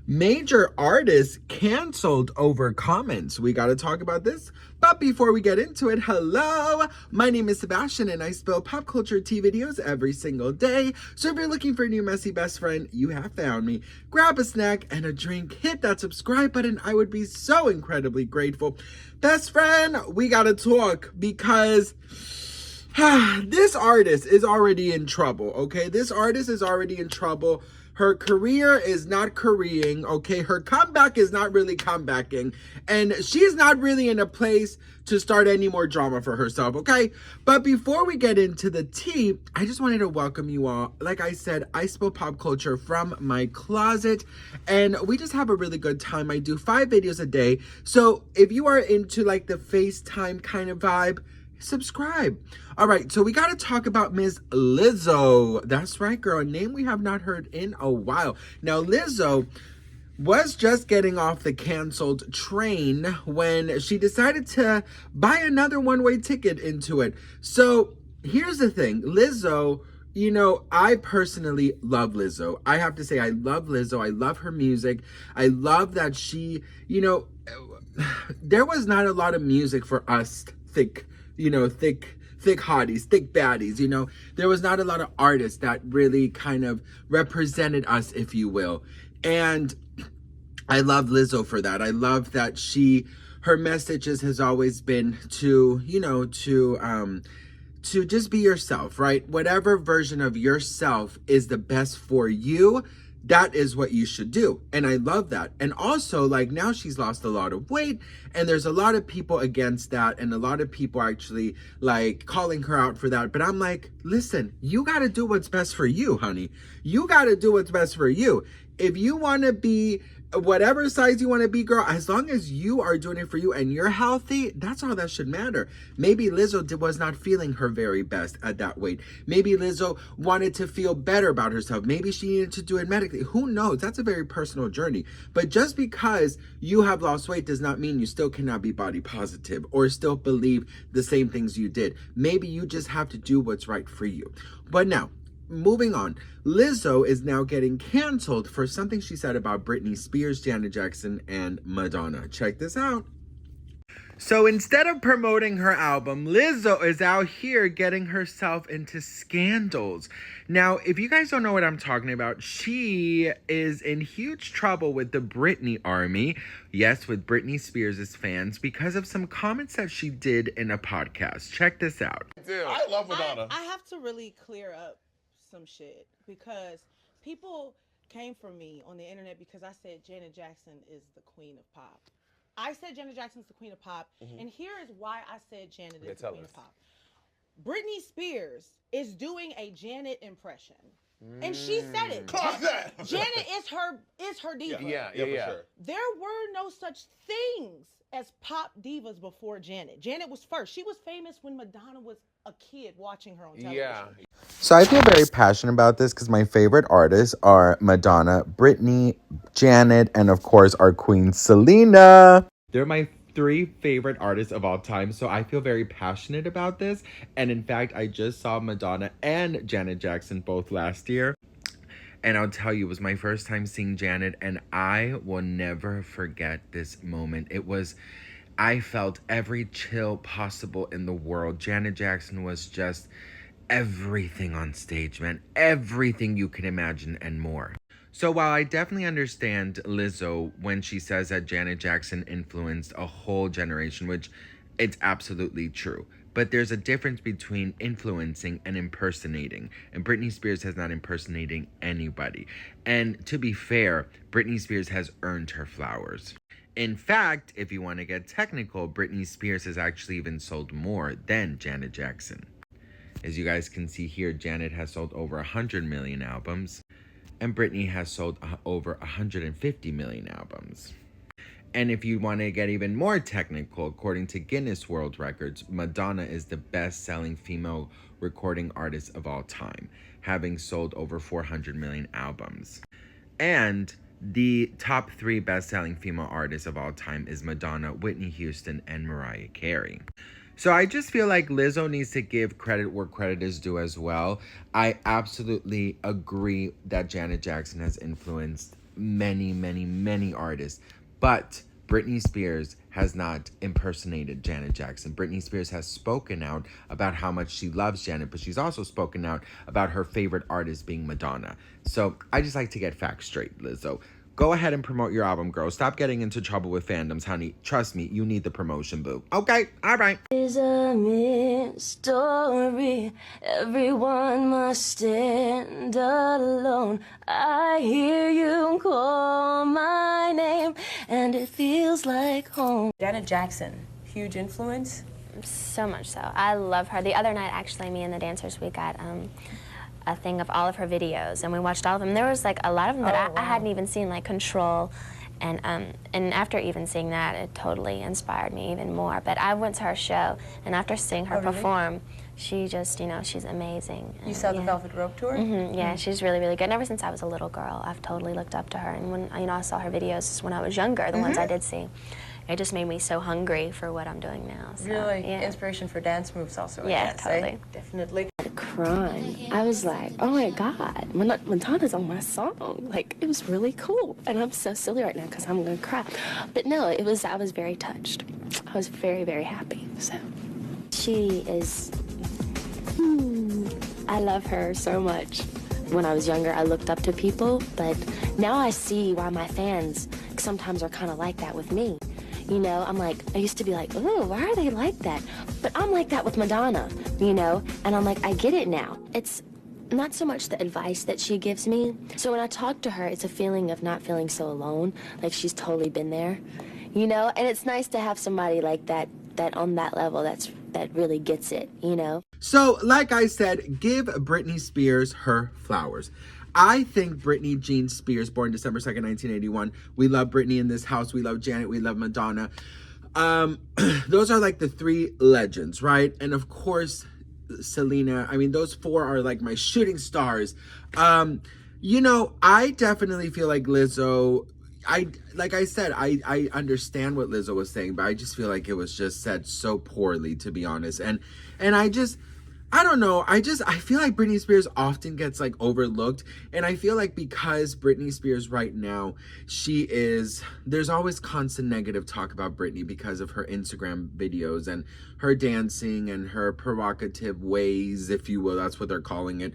Major artists canceled over comments. We got to talk about this. But before we get into it, hello, my name is Sebastian and I spill pop culture tea videos every single day. So if you're looking for a new messy best friend, you have found me. Grab a snack and a drink, hit that subscribe button. I would be so incredibly grateful. Best friend, we got to talk because this artist is already in trouble, okay? This artist is already in trouble. Her career is not careering, okay? Her comeback is not really comebacking. And she's not really in a place to start any more drama for herself, okay? But before we get into the tea, I just wanted to welcome you all. Like I said, I spill pop culture from my closet. And we just have a really good time. I do 5 videos a day. So if you are into like the FaceTime kind of vibe, subscribe. All right, so we got to talk about Ms. Lizzo. That's right, girl. A name we have not heard in a while. Now, Lizzo was just getting off the canceled train when she decided to buy another one-way ticket into it. So here's the thing. Lizzo, you know, I personally love Lizzo. I have to say I love Lizzo. I love her music. I love that she, you know, there was not a lot of music for us thick hotties, thick baddies, you know. There was not a lot of artists that really kind of represented us, if you will. And I love Lizzo for that. I love that her messages has always been to, you know, to just be yourself, right? Whatever version of yourself is the best for you, that is what you should do. And I love that. And also, like, now she's lost a lot of weight and there's a lot of people against that and a lot of people actually like calling her out for that. But I'm like, listen, you got to do what's best for you, honey. You got to do what's best for you. If you want to be whatever size you want to be, girl, as long as you are doing it for you and you're healthy, that's all that should matter. Maybe Lizzo was not feeling her very best at that weight. Maybe Lizzo wanted to feel better about herself. Maybe she needed to do it medically. Who knows? That's a very personal journey. But just because you have lost weight does not mean you still cannot be body positive or still believe the same things you did. Maybe you just have to do what's right for you. But now, moving on, Lizzo is now getting canceled for something she said about Britney Spears, Janet Jackson, and Madonna. Check this out. So instead of promoting her album, Lizzo is out here getting herself into scandals. Now, if you guys don't know what I'm talking about, she is in huge trouble with the Britney army. Yes, with Britney Spears' fans because of some comments that she did in a podcast. Check this out. I love Madonna. I have to really clear up some shit because people came for me on the internet because I said Janet Jackson is the queen of pop. I said Janet Jackson's the queen of pop, and here is why I said Janet is the queen of pop. Britney Spears is doing a Janet impression. And she said it. Janet is her diva. Yeah, for sure. There were no such things as pop divas before Janet. Janet was first. She was famous when Madonna was a kid watching her on television. Yeah. So I feel very passionate about this because my favorite artists are Madonna, Britney, Janet, and of course our queen Selena. They're my 3 favorite artists of all time, so I feel very passionate about this. And in fact, I just saw Madonna and Janet Jackson both last year. And I'll tell you, it was my first time seeing Janet, and I will never forget this moment. I felt every chill possible in the world. Janet Jackson was just everything on stage, man. Everything you can imagine and more. So while I definitely understand Lizzo when she says that Janet Jackson influenced a whole generation, which it's absolutely true. But there's a difference between influencing and impersonating. And Britney Spears has not impersonating anybody. And to be fair, Britney Spears has earned her flowers. In fact, if you want to get technical, Britney Spears has actually even sold more than Janet Jackson. As you guys can see here, Janet has sold over 100 million albums, and Britney has sold over 150 million albums. And if you want to get even more technical, according to Guinness World Records, Madonna is the best-selling female recording artist of all time, having sold over 400 million albums. And the top 3 best-selling female artists of all time is Madonna, Whitney Houston, and Mariah Carey. So I just feel like Lizzo needs to give credit where credit is due as well. I absolutely agree that Janet Jackson has influenced many, many, many artists. But Britney Spears has not impersonated Janet Jackson. Britney Spears has spoken out about how much she loves Janet, but she's also spoken out about her favorite artist being Madonna. So I just like to get facts straight, Lizzo. Go ahead and promote your album, girl. Stop getting into trouble with fandoms, honey. Trust me, you need the promotion, boo. Okay, all right. It's a mystery. Everyone must stand alone. I hear you call my name, and it feels like home. Janet Jackson, huge influence? So much so. I love her. The other night, actually, me and the dancers, we got a thing of all of her videos, and we watched all of them. There was like a lot of them that I hadn't even seen, like Control, and after even seeing that, it totally inspired me even more. But I went to her show, and after seeing her perform, she just, you know, she's amazing. You saw the Velvet Rope tour? Yeah, she's really, really good. And ever since I was a little girl, I've totally looked up to her. And when, you know, I saw her videos when I was younger, the ones I did see, it just made me so hungry for what I'm doing now. So, Really? yeah. Inspiration for dance moves also, I Yeah, guess, totally. eh? Definitely. Crying. I was like, oh my God, Madonna's on my song. Like, it was really cool. And I'm so silly right now because I'm gonna cry. But no, I was very touched. I was very, very happy, so. She is, I love her so much. When I was younger, I looked up to people, but now I see why my fans sometimes are kind of like that with me. You know, I'm like, I used to be like, oh, why are they like that? But I'm like that with Madonna, you know? And I'm like, I get it now. It's not so much the advice that she gives me. So when I talk to her, it's a feeling of not feeling so alone, like she's totally been there, you know? And it's nice to have somebody like that on that level that really gets it, you know? So, like I said, give Britney Spears her flowers. I think Britney Jean Spears, born December 2nd, 1981. We love Britney in this house. We love Janet. We love Madonna. Those are like the three legends, right? And of course, Selena. I mean, those four are like my shooting stars. You know, I definitely feel like Lizzo, like I said, I understand what Lizzo was saying, but I just feel like it was just said so poorly, to be honest. And I don't know. I feel like Britney Spears often gets like overlooked. And I feel like because Britney Spears right now, there's always constant negative talk about Britney because of her Instagram videos and her dancing and her provocative ways, if you will. That's what they're calling it.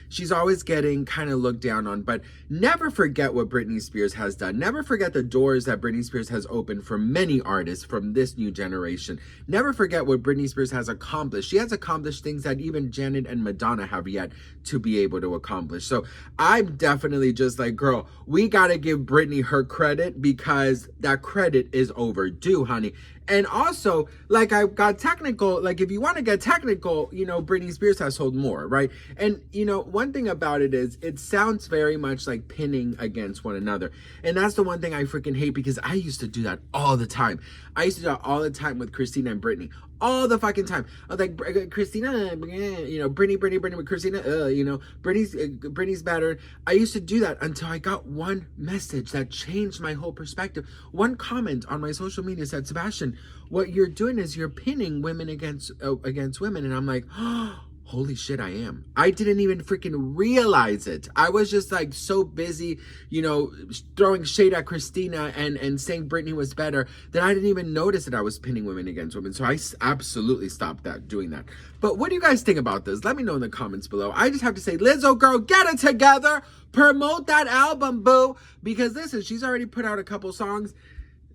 She's always getting kind of looked down on, but never forget what Britney Spears has done. Never forget the doors that Britney Spears has opened for many artists from this new generation. Never forget what Britney Spears has accomplished. She has accomplished things that even Janet and Madonna have yet to be able to accomplish. So I'm definitely just like, girl, we gotta give Britney her credit because that credit is overdue, honey. And also, like I got technical, like if you want to get technical, you know, Britney Spears has sold more, right? And, you know, one thing about it is it sounds very much like pinning against one another. And that's the one thing I freaking hate because I used to do that all the time. I used to do that all the time with Christina and Britney. All the fucking time. I was like, Christina, you know, Britney with Christina, you know, Britney's better. I used to do that until I got one message that changed my whole perspective. One comment on my social media said, Sebastian, what you're doing is you're pinning women against women. And I'm like, oh, holy shit, I am. I didn't even freaking realize it. I was just like so busy, you know, throwing shade at Christina and saying Britney was better that I didn't even notice that I was pinning women against women. So I absolutely stopped doing that. But what do you guys think about this? Let me know in the comments below. I just have to say, Lizzo, girl, get it together. Promote that album, boo. Because listen, she's already put out a couple songs.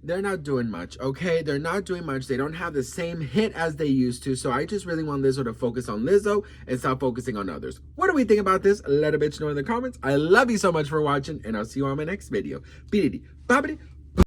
They're not doing much, okay? They're not doing much. They don't have the same hit as they used to. So I just really want Lizzo to focus on Lizzo and stop focusing on others. What do we think about this? Let a bitch know in the comments. I love you so much for watching, and I'll see you on my next video. Beedity, bobbity,